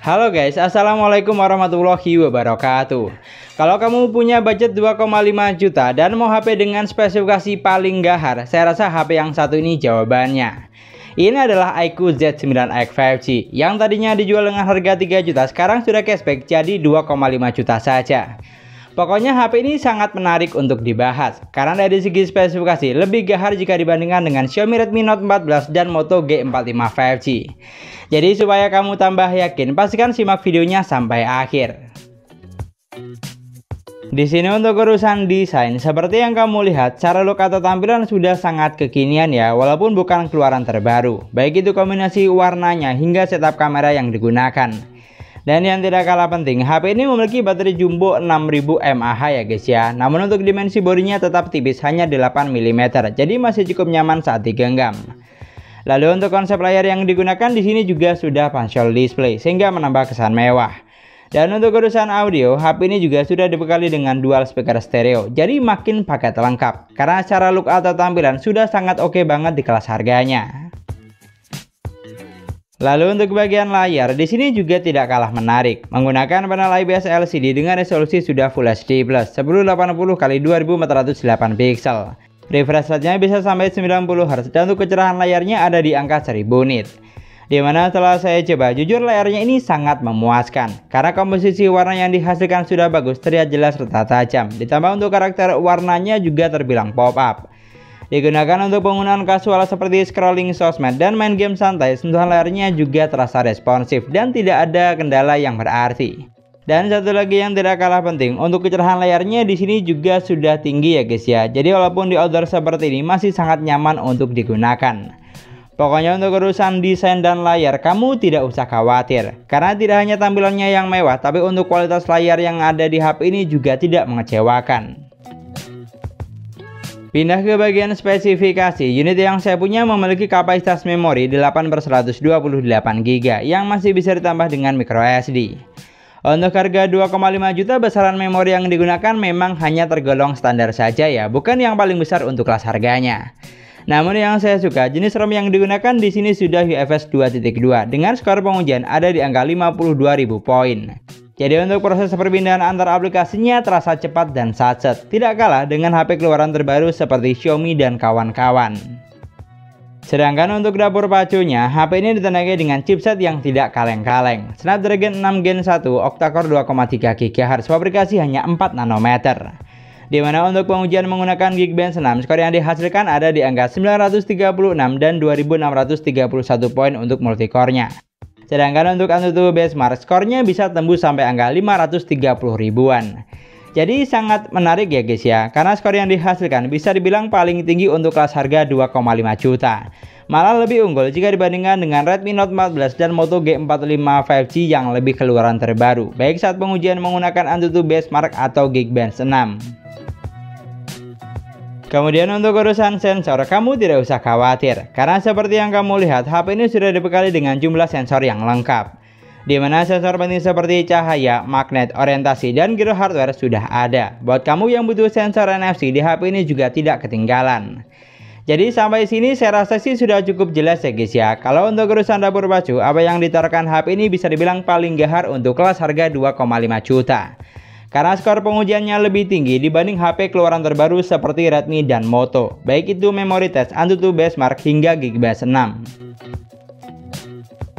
Halo guys, assalamualaikum warahmatullahi wabarakatuh. Kalau kamu punya budget 2,5 juta dan mau HP dengan spesifikasi paling gahar, saya rasa HP yang satu ini jawabannya. Ini adalah iQOO Z9X 5G yang tadinya dijual dengan harga 3 juta, sekarang sudah cashback jadi 2,5 juta saja. Pokoknya HP ini sangat menarik untuk dibahas karena dari segi spesifikasi lebih gahar jika dibandingkan dengan Xiaomi Redmi Note 14 dan Moto G45 5G. Jadi supaya kamu tambah yakin, pastikan simak videonya sampai akhir. Di sini untuk urusan desain, seperti yang kamu lihat, cara look atau tampilan sudah sangat kekinian ya, walaupun bukan keluaran terbaru. Baik itu kombinasi warnanya hingga setup kamera yang digunakan. Dan yang tidak kalah penting, HP ini memiliki baterai jumbo 6000 mAh ya guys ya. Namun untuk dimensi bodinya tetap tipis, hanya 8 mm, jadi masih cukup nyaman saat digenggam. Lalu untuk konsep layar yang digunakan di sini juga sudah punch-hole display sehingga menambah kesan mewah. Dan untuk urusan audio, HP ini juga sudah dibekali dengan dual speaker stereo, jadi makin paket lengkap. Karena secara look atau tampilan sudah sangat oke banget di kelas harganya. Lalu untuk bagian layar, di sini juga tidak kalah menarik. Menggunakan panel IPS LCD dengan resolusi sudah Full HD Plus 1080x2408 pixel. Refresh rate-nya bisa sampai 90 Hz dan untuk kecerahan layarnya ada di angka 1000 nit. Dimana setelah saya coba, jujur layarnya ini sangat memuaskan. Karena komposisi warna yang dihasilkan sudah bagus, terlihat jelas serta tajam. Ditambah untuk karakter warnanya juga terbilang pop-up. Digunakan untuk penggunaan kasual seperti scrolling sosmed dan main game santai, sentuhan layarnya juga terasa responsif dan tidak ada kendala yang berarti. Dan satu lagi yang tidak kalah penting, untuk kecerahan layarnya di sini juga sudah tinggi ya guys ya. Jadi walaupun di outdoor seperti ini masih sangat nyaman untuk digunakan. Pokoknya untuk urusan desain dan layar kamu tidak usah khawatir. Karena tidak hanya tampilannya yang mewah, tapi untuk kualitas layar yang ada di HP ini juga tidak mengecewakan. Pindah ke bagian spesifikasi, unit yang saya punya memiliki kapasitas memori 8/128 GB yang masih bisa ditambah dengan micro SD. Untuk harga 2,5 juta, besaran memori yang digunakan memang hanya tergolong standar saja ya, bukan yang paling besar untuk kelas harganya. Namun yang saya suka, jenis ROM yang digunakan di sini sudah UFS 2.2 dengan skor pengujian ada di angka 52.000 poin. Jadi untuk proses perpindahan antar aplikasinya terasa cepat dan satset, tidak kalah dengan HP keluaran terbaru seperti Xiaomi dan kawan-kawan. Sedangkan untuk dapur pacunya, HP ini ditenagai dengan chipset yang tidak kaleng-kaleng. Snapdragon 6 Gen 1 octa-core 2,3 GHz, fabrikasi hanya 4 nanometer. Dimana untuk pengujian menggunakan Geekbench 6, skor yang dihasilkan ada di angka 936 dan 2631 poin untuk multicore-nya. Sedangkan untuk AnTuTu Benchmark, skornya bisa tembus sampai angka 530 ribuan. Jadi sangat menarik ya guys ya, karena skor yang dihasilkan bisa dibilang paling tinggi untuk kelas harga 2,5 juta. Malah lebih unggul jika dibandingkan dengan Redmi Note 14 dan Moto G45 5G yang lebih keluaran terbaru, baik saat pengujian menggunakan AnTuTu Benchmark atau Geekbench 6. Kemudian untuk urusan sensor, kamu tidak usah khawatir, karena seperti yang kamu lihat, HP ini sudah dibekali dengan jumlah sensor yang lengkap. Dimana sensor penting seperti cahaya, magnet, orientasi, dan giro hardware sudah ada. Buat kamu yang butuh sensor NFC di HP ini juga tidak ketinggalan. Jadi sampai sini saya rasa sih sudah cukup jelas ya guys ya. Kalau untuk urusan dapur pacu, apa yang ditawarkan HP ini bisa dibilang paling gahar untuk kelas harga 2,5 juta. Karena skor pengujiannya lebih tinggi dibanding HP keluaran terbaru seperti Redmi dan Moto, baik itu memori test, AnTuTu Benchmark hingga Geekbench 6.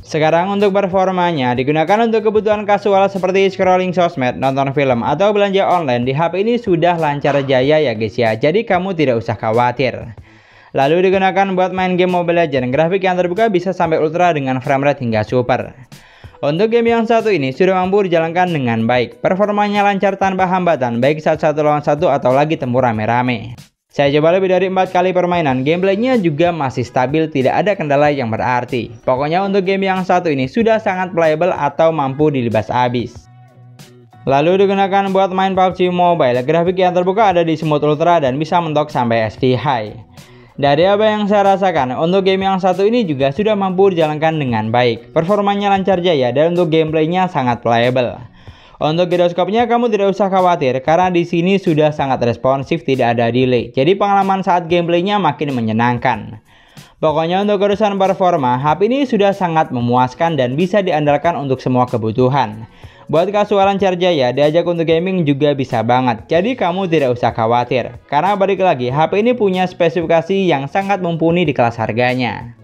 Sekarang untuk performanya, digunakan untuk kebutuhan kasual seperti scrolling sosmed, nonton film, atau belanja online, di HP ini sudah lancar jaya ya guys ya, jadi kamu tidak usah khawatir. Lalu digunakan buat main game Mobile Legends, grafik yang terbuka bisa sampai ultra dengan frame rate hingga super. Untuk game yang satu ini sudah mampu dijalankan dengan baik, performanya lancar tanpa hambatan, baik saat satu lawan satu atau lagi tempur rame-rame. Saya coba lebih dari 4 kali permainan, gameplaynya juga masih stabil, tidak ada kendala yang berarti. Pokoknya untuk game yang satu ini sudah sangat playable atau mampu dilibas habis. Lalu digunakan buat main PUBG Mobile, grafik yang terbuka ada di Smooth Ultra dan bisa mentok sampai SD High. Dari apa yang saya rasakan, untuk game yang satu ini juga sudah mampu dijalankan dengan baik. Performanya lancar jaya dan untuk gameplaynya sangat playable. Untuk giroskopnya kamu tidak usah khawatir karena di sini sudah sangat responsif, tidak ada delay. Jadi pengalaman saat gameplaynya makin menyenangkan. Pokoknya untuk urusan performa, HP ini sudah sangat memuaskan dan bisa diandalkan untuk semua kebutuhan. Buat kasualan Charjaya, diajak untuk gaming juga bisa banget, jadi kamu tidak usah khawatir. Karena balik lagi, HP ini punya spesifikasi yang sangat mumpuni di kelas harganya.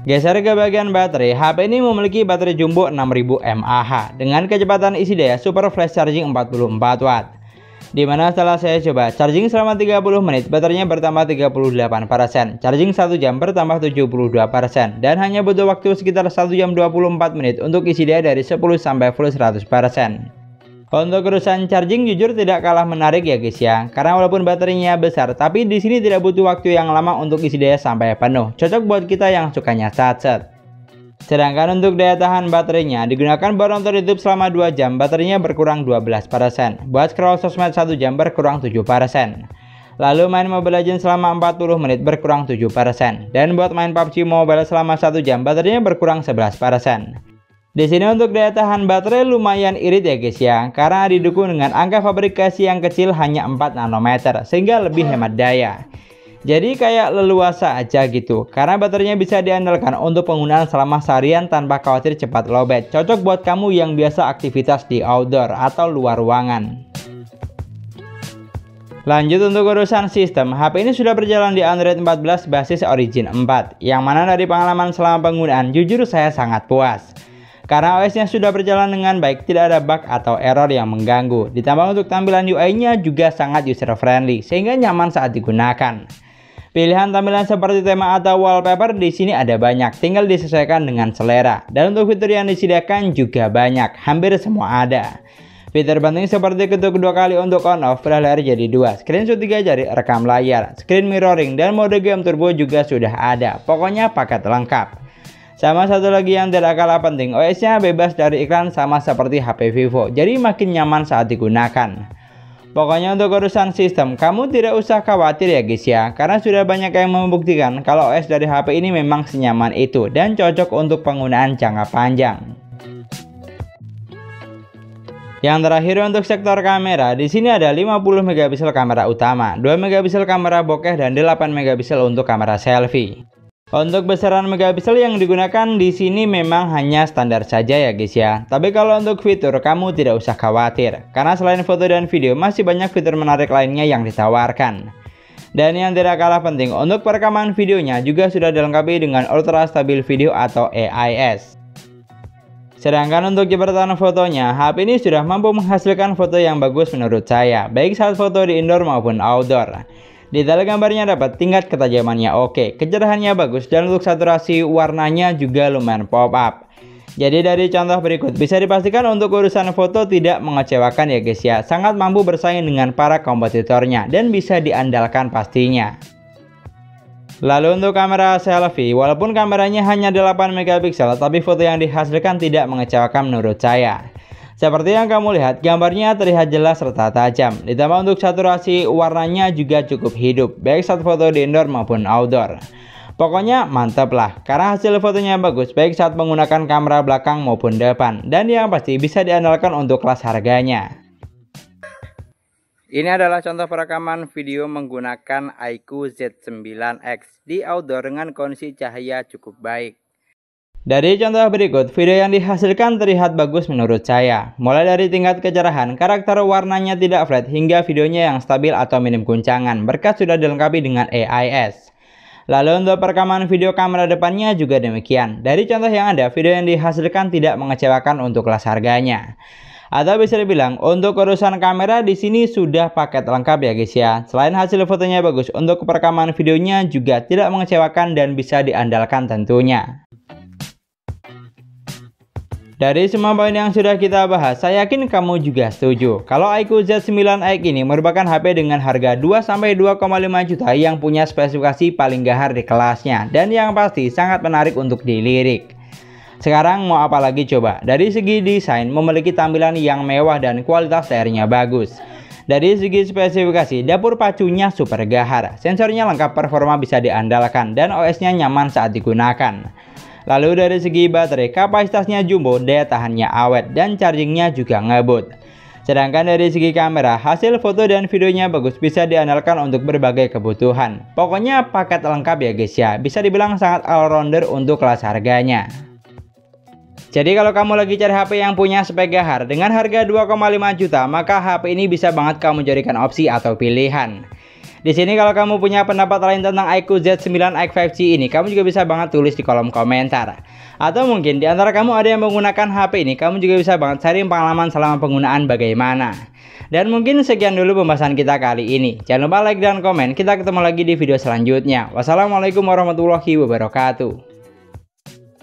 Geser ke bagian baterai, HP ini memiliki baterai jumbo 6000 mAh dengan kecepatan isi daya super flash charging 44 watt. Dimana setelah saya coba charging selama 30 menit, baterainya bertambah 38%, charging 1 jam bertambah 72%, dan hanya butuh waktu sekitar 1 jam 24 menit untuk isi daya dari 10 sampai full 100%. Untuk urusan charging jujur tidak kalah menarik ya guys ya, karena walaupun baterainya besar, tapi di sini tidak butuh waktu yang lama untuk isi daya sampai penuh, cocok buat kita yang sukanya satset. Sedangkan untuk daya tahan baterainya digunakan buat nonton YouTube selama 2 jam, baterainya berkurang 12%. Buat scroll sosmed 1 jam berkurang 7%. Lalu main Mobile Legends selama 40 menit berkurang 7%. Dan buat main PUBG Mobile selama 1 jam, baterainya berkurang 11%. Di sini untuk daya tahan baterai lumayan irit ya guys ya, karena didukung dengan angka fabrikasi yang kecil hanya 4 nanometer, sehingga lebih hemat daya. Jadi kayak leluasa aja gitu, karena baterainya bisa diandalkan untuk penggunaan selama seharian tanpa khawatir cepat lowbat. Cocok buat kamu yang biasa aktivitas di outdoor atau luar ruangan. Lanjut untuk urusan sistem, HP ini sudah berjalan di Android 14 basis Origin 4, yang mana dari pengalaman selama penggunaan jujur saya sangat puas. Karena OS-nya sudah berjalan dengan baik, tidak ada bug atau error yang mengganggu. Ditambah untuk tampilan UI-nya juga sangat user friendly, sehingga nyaman saat digunakan. Pilihan tampilan seperti tema atau wallpaper di sini ada banyak, tinggal disesuaikan dengan selera. Dan untuk fitur yang disediakan juga banyak, hampir semua ada. Fitur penting seperti ketuk 2 kali untuk on off, belah layar jadi 2, screenshot 3 jari, rekam layar, screen mirroring, dan mode game turbo juga sudah ada. Pokoknya paket lengkap. Sama satu lagi yang tidak kalah penting, OS-nya bebas dari iklan sama seperti HP Vivo, jadi makin nyaman saat digunakan. Pokoknya untuk urusan sistem, kamu tidak usah khawatir ya guys ya, karena sudah banyak yang membuktikan kalau OS dari HP ini memang senyaman itu dan cocok untuk penggunaan jangka panjang. Yang terakhir untuk sektor kamera, di sini ada 50 megapiksel kamera utama, 2 megapiksel kamera bokeh, dan 8 megapiksel untuk kamera selfie. Untuk besaran megapiksel yang digunakan di sini memang hanya standar saja ya guys ya. Tapi kalau untuk fitur kamu tidak usah khawatir, karena selain foto dan video masih banyak fitur menarik lainnya yang ditawarkan. Dan yang tidak kalah penting, untuk perekaman videonya juga sudah dilengkapi dengan Ultra Stabil Video atau AIS. Sedangkan untuk jepretan fotonya, HP ini sudah mampu menghasilkan foto yang bagus menurut saya, baik saat foto di indoor maupun outdoor. Detail gambarnya dapat, tingkat ketajamannya oke, kecerahannya bagus, dan untuk saturasi warnanya juga lumayan pop up. Jadi dari contoh berikut bisa dipastikan untuk urusan foto tidak mengecewakan ya guys ya, sangat mampu bersaing dengan para kompetitornya dan bisa diandalkan pastinya. Lalu untuk kamera selfie, walaupun kameranya hanya 8 megapiksel, tapi foto yang dihasilkan tidak mengecewakan menurut saya. Seperti yang kamu lihat, gambarnya terlihat jelas serta tajam. Ditambah untuk saturasi warnanya juga cukup hidup, baik saat foto di indoor maupun outdoor. Pokoknya mantap lah, karena hasil fotonya bagus, baik saat menggunakan kamera belakang maupun depan. Dan yang pasti bisa diandalkan untuk kelas harganya. Ini adalah contoh perekaman video menggunakan iQOO Z9X di outdoor dengan kondisi cahaya cukup baik. Dari contoh berikut, video yang dihasilkan terlihat bagus menurut saya. Mulai dari tingkat kecerahan, karakter warnanya tidak flat, hingga videonya yang stabil atau minim guncangan, berkat sudah dilengkapi dengan AIS. Lalu untuk perekaman video kamera depannya juga demikian. Dari contoh yang ada, video yang dihasilkan tidak mengecewakan untuk kelas harganya. Atau bisa dibilang, untuk urusan kamera di sini sudah paket lengkap ya guys ya. Selain hasil fotonya bagus, untuk perekaman videonya juga tidak mengecewakan dan bisa diandalkan tentunya. Dari semua poin yang sudah kita bahas, saya yakin kamu juga setuju kalau iQOO Z9X ini merupakan HP dengan harga 2-2,5 juta yang punya spesifikasi paling gahar di kelasnya dan yang pasti sangat menarik untuk dilirik. Sekarang mau apa lagi coba? Dari segi desain memiliki tampilan yang mewah dan kualitas layarnya bagus. Dari segi spesifikasi, dapur pacunya super gahar, sensornya lengkap, performa bisa diandalkan, dan OS-nya nyaman saat digunakan. Lalu dari segi baterai, kapasitasnya jumbo, daya tahannya awet, dan chargingnya juga ngebut. Sedangkan dari segi kamera, hasil foto dan videonya bagus, bisa diandalkan untuk berbagai kebutuhan. Pokoknya paket lengkap ya guys ya, bisa dibilang sangat all-rounder untuk kelas harganya. Jadi kalau kamu lagi cari HP yang punya spek gahar dengan harga 2,5 juta, maka HP ini bisa banget kamu jadikan opsi atau pilihan. Di sini kalau kamu punya pendapat lain tentang iQOO Z9X 5G ini, kamu juga bisa banget tulis di kolom komentar. Atau mungkin di antara kamu ada yang menggunakan HP ini, kamu juga bisa banget sharing pengalaman selama penggunaan bagaimana. Dan mungkin sekian dulu pembahasan kita kali ini. Jangan lupa like dan komen. Kita ketemu lagi di video selanjutnya. Wassalamualaikum warahmatullahi wabarakatuh.